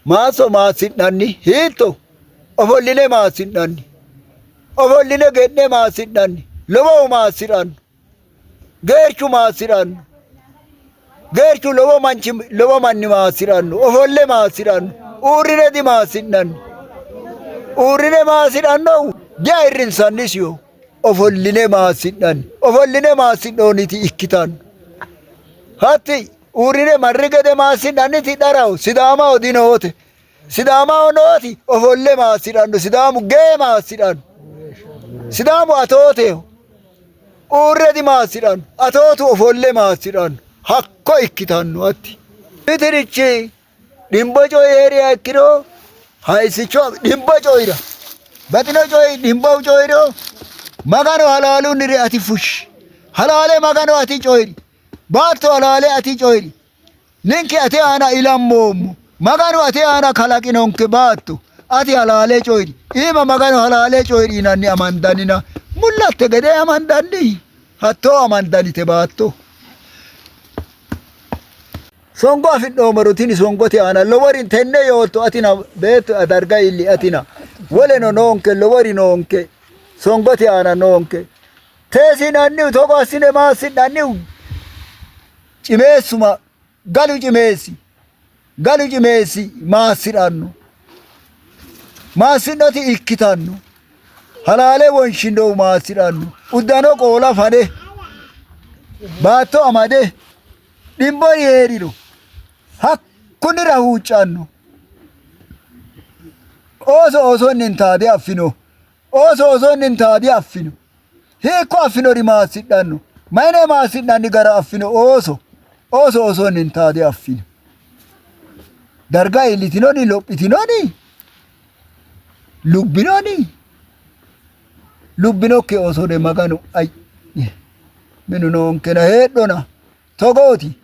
maaso maasidhanni hiitto ofolline maasidhanni ofolline gedhe maasidhanni lowo maasiranno geerchu maasiranno geerchu lowo manni maasiranno ofolle maasiranno uurrine dimaasidhanni uurrine maasirannohu dia irrinsannisiyo ofolline maasidhooniti ikkitanno hatti uurrine marri gede maasidhanniti dharaho sidaama odinoote sidaama onooti ofolle maasiranno sidaamu gee maasiranno sidaamu atooteho uurre dimaasiranno atootu ofolle maasiranno hakko ikkitanno hatti mitirichi dhimbo coyi heeriya ikkiro haysicho dhimbo coyira baxino coyi dhimbo coyiro magano halaalunnire ati fushshi halaale magano ati coyiri baatto halaale ati coyiri ninki ate aana ilammoommo maganu ate aana kalaqinonke baatto ati halaale coyiri ima magano halaale coyiri yinanni amandannina mullatte gede amandanni hatto amandanite baatto songo afidhoomoro tini songote aana loworin tenne yootto atina beetto adarga illi atina woleno noonke lowori noonke songote aana noonke teesinannihu togo assine maasidhannihu cimeessuma galu cimeessi maassiranno maassidhoti ikkitanno halaale wonshinnohu maassiranno uddano qoola fane baatto amade dhimboni heeriro hakkunira huuccanno oosoonnin taade affino hiikko affinori maassidhanno mayne maassidhanni gara affino oosoonnin taade affino darga iillitinoni lophitinoni lubbinokke oosone maganu minu noonkena heedhona togooti